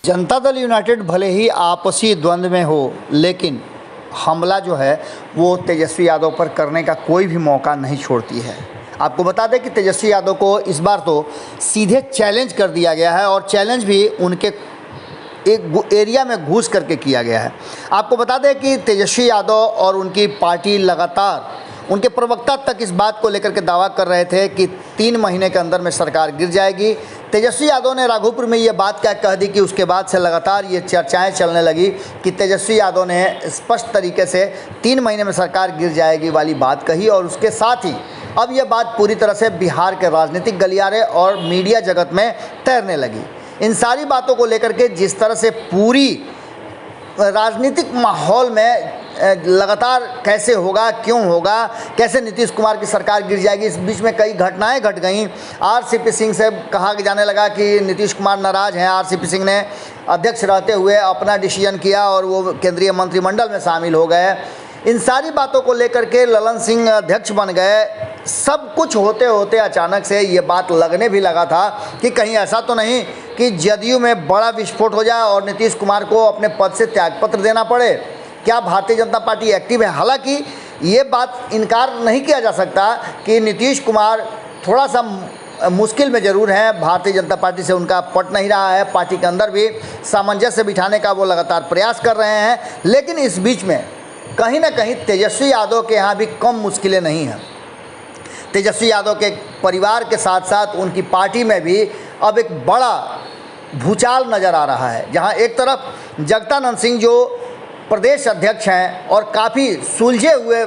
Janata Dal United भले ही आपसी द्वंद्व में हो, लेकिन हमला जो है वो तेजस्वी यादव पर करने का कोई भी मौका नहीं छोड़ती है। आपको बता दें कि तेजस्वी यादव को इस बार तो सीधे चैलेंज कर दिया गया है और चैलेंज भी उनके एक एरिया में घुस करके किया गया है। आपको बता दें कि तेजस्वी यादव और उनकी पार्टी लगातार उनके प्रवक्ता तक इस बात को लेकर के दावा कर रहे थे कि 3 महीने के अंदर में सरकार गिर जाएगी। तेजस्वी यादव ने राघोपुर में ये बात क्या कह दी कि उसके बाद से लगातार ये चर्चाएं चलने लगी कि तेजस्वी यादव ने स्पष्ट तरीके से 3 महीने में सरकार गिर जाएगी वाली बात कही। और उसके साथ ही अब यह बात पूरी तरह से बिहार के राजनीतिक गलियारे और मीडिया जगत में तैरने लगी। इन सारी बातों को लेकर के जिस तरह से पूरी राजनीतिक माहौल में लगातार कैसे होगा, क्यों होगा, कैसे नीतीश कुमार की सरकार गिर जाएगी, इस बीच में कई घटनाएं घट गईं। आरसीपी सिंह से कहा जाने लगा कि नीतीश कुमार नाराज़ हैं। आरसीपी सिंह ने अध्यक्ष रहते हुए अपना डिसीजन किया और वो केंद्रीय मंत्रिमंडल में शामिल हो गए। इन सारी बातों को लेकर के ललन सिंह अध्यक्ष बन गए। सब कुछ होते होते अचानक से ये बात लगने भी लगा था कि कहीं ऐसा तो नहीं कि जदयू में बड़ा विस्फोट हो जाए और नीतीश कुमार को अपने पद से त्यागपत्र देना पड़े। क्या भारतीय जनता पार्टी एक्टिव है? हालांकि ये बात इनकार नहीं किया जा सकता कि नीतीश कुमार थोड़ा सा मुश्किल में ज़रूर हैं। भारतीय जनता पार्टी से उनका पट नहीं रहा है। पार्टी के अंदर भी सामंजस्य बिठाने का वो लगातार प्रयास कर रहे हैं। लेकिन इस बीच में कहीं ना कहीं तेजस्वी यादव के यहाँ भी कम मुश्किलें नहीं हैं। तेजस्वी यादव के परिवार के साथ साथ उनकी पार्टी में भी अब एक बड़ा भूचाल नज़र आ रहा है, जहाँ एक तरफ जगदानंद सिंह जो प्रदेश अध्यक्ष हैं और काफ़ी सुलझे हुए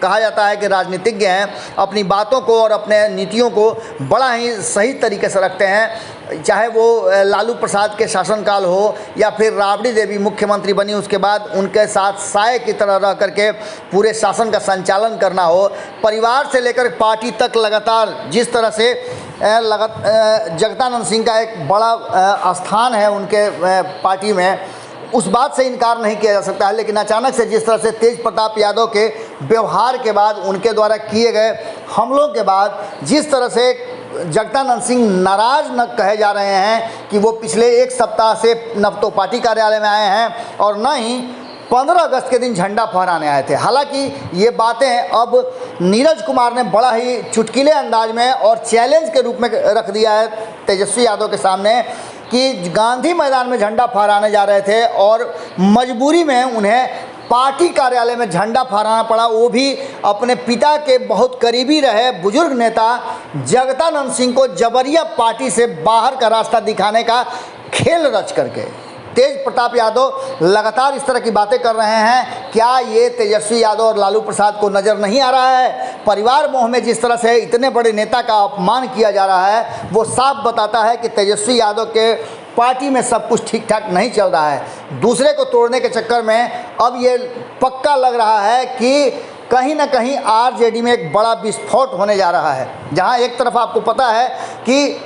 कहा जाता है कि राजनीतिज्ञ हैं, अपनी बातों को और अपने नीतियों को बड़ा ही सही तरीके से रखते हैं। चाहे वो लालू प्रसाद के शासनकाल हो या फिर राबड़ी देवी मुख्यमंत्री बनी उसके बाद उनके साथ साये की तरह रह करके पूरे शासन का संचालन करना हो, परिवार से लेकर पार्टी तक लगातार जिस तरह से जगदानंद सिंह का एक बड़ा स्थान है उनके पार्टी में, उस बात से इनकार नहीं किया जा सकता है। लेकिन अचानक से जिस तरह से तेज प्रताप यादव के व्यवहार के बाद, उनके द्वारा किए गए हमलों के बाद जिस तरह से जगदानंद सिंह नाराज़ न कहे जा रहे हैं कि वो पिछले 1 सप्ताह से न तो पार्टी कार्यालय में आए हैं और न ही 15 अगस्त के दिन झंडा फहराने आए थे। हालांकि ये बातें अब नीरज कुमार ने बड़ा ही चुटकीले अंदाज में और चैलेंज के रूप में रख दिया है तेजस्वी यादव के सामने कि गांधी मैदान में झंडा फहराने जा रहे थे और मजबूरी में उन्हें पार्टी कार्यालय में झंडा फहराना पड़ा, वो भी अपने पिता के बहुत करीबी रहे बुजुर्ग नेता जगदानंद सिंह को जबरिया पार्टी से बाहर का रास्ता दिखाने का खेल रच करके। तेज प्रताप यादव लगातार इस तरह की बातें कर रहे हैं। क्या ये तेजस्वी यादव और लालू प्रसाद को नज़र नहीं आ रहा है? परिवार मोह में जिस तरह से इतने बड़े नेता का अपमान किया जा रहा है वो साफ बताता है कि तेजस्वी यादव के पार्टी में सब कुछ ठीक ठाक नहीं चल रहा है। दूसरे को तोड़ने के चक्कर में अब ये पक्का लग रहा है कि कहीं ना कहीं आरजेडी में एक बड़ा विस्फोट होने जा रहा है। जहाँ एक तरफ आपको पता है कि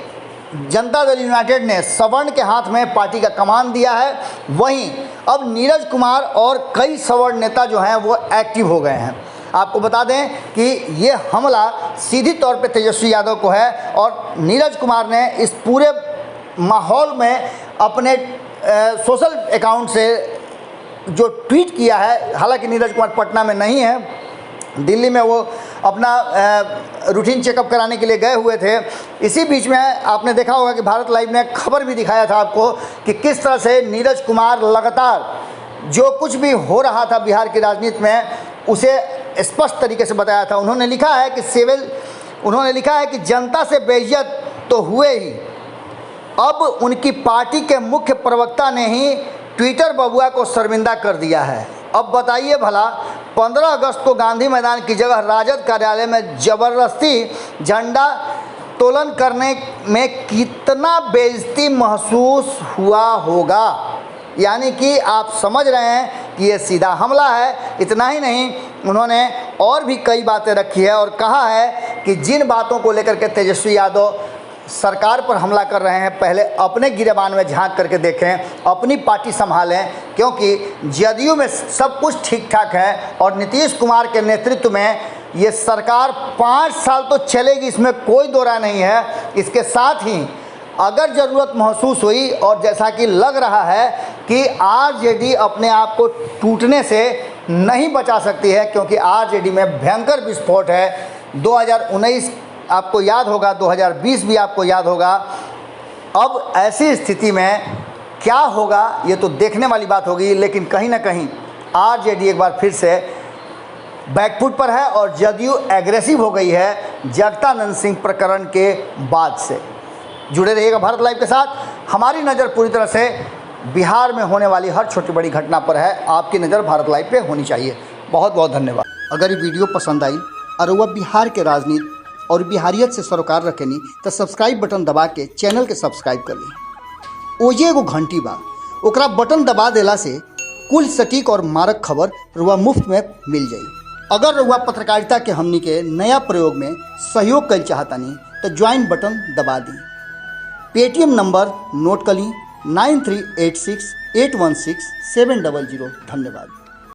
जनता दल यूनाइटेड ने सवर्ण के हाथ में पार्टी का कमान दिया है, वहीं अब नीरज कुमार और कई सवर्ण नेता जो हैं वो एक्टिव हो गए हैं। आपको बता दें कि ये हमला सीधी तौर पे तेजस्वी यादव को है और नीरज कुमार ने इस पूरे माहौल में अपने सोशल अकाउंट से जो ट्वीट किया है। हालांकि नीरज कुमार पटना में नहीं है, दिल्ली में वो अपना रूटीन चेकअप कराने के लिए गए हुए थे। इसी बीच में आपने देखा होगा कि भारत लाइव ने खबर भी दिखाया था आपको कि किस तरह से नीरज कुमार लगातार जो कुछ भी हो रहा था बिहार की राजनीति में उसे स्पष्ट तरीके से बताया था। उन्होंने लिखा है कि जनता से बेइज्जत तो हुए ही, अब उनकी पार्टी के मुख्य प्रवक्ता ने ही ट्विटर बबुआ को शर्मिंदा कर दिया है। अब बताइए भला 15 अगस्त को गांधी मैदान की जगह राजद कार्यालय में ज़बरदस्ती झंडा तोलन करने में कितना बेइज्जती महसूस हुआ होगा। यानी कि आप समझ रहे हैं कि ये सीधा हमला है। इतना ही नहीं, उन्होंने और भी कई बातें रखी है और कहा है कि जिन बातों को लेकर के तेजस्वी यादव सरकार पर हमला कर रहे हैं, पहले अपने गिरेबान में झांक करके देखें, अपनी पार्टी संभालें, क्योंकि जदयू में सब कुछ ठीक ठाक है और नीतीश कुमार के नेतृत्व में ये सरकार 5 साल तो चलेगी, इसमें कोई दो राय नहीं है। इसके साथ ही अगर ज़रूरत महसूस हुई और जैसा कि लग रहा है कि आरजेडी अपने आप को टूटने से नहीं बचा सकती है, क्योंकि आरजेडी में भयंकर विस्फोट है। 2019 आपको याद होगा, 2020 भी आपको याद होगा। अब ऐसी स्थिति में क्या होगा ये तो देखने वाली बात होगी, लेकिन कहीं ना कहीं आरजेडी एक बार फिर से बैकफुट पर है और जदयू एग्रेसिव हो गई है जगदानंद सिंह प्रकरण के बाद से। जुड़े रहिएगा भारत लाइव के साथ। हमारी नज़र पूरी तरह से बिहार में होने वाली हर छोटी बड़ी घटना पर है। आपकी नज़र भारत लाइव पे होनी चाहिए। बहुत बहुत धन्यवाद। अगर ये वीडियो पसंद आई और वह बिहार के राजनीति और बिहारियत से सरोकार रखेनी तो सब्सक्राइब बटन दबा के चैनल के सब्सक्राइब कर ली। ओजे एगो घंटी बा, ओकरा बटन दबा देला से कुल सटीक और मारक खबर रुआ मुफ्त में मिल जाई। अगर रुआ पत्रकारिता के हमनी के नया प्रयोग में सहयोग कर चाहतानी तो ज्वाइन बटन दबा दी। पेटीएम नंबर नोट कर ली 9386816700। धन्यवाद।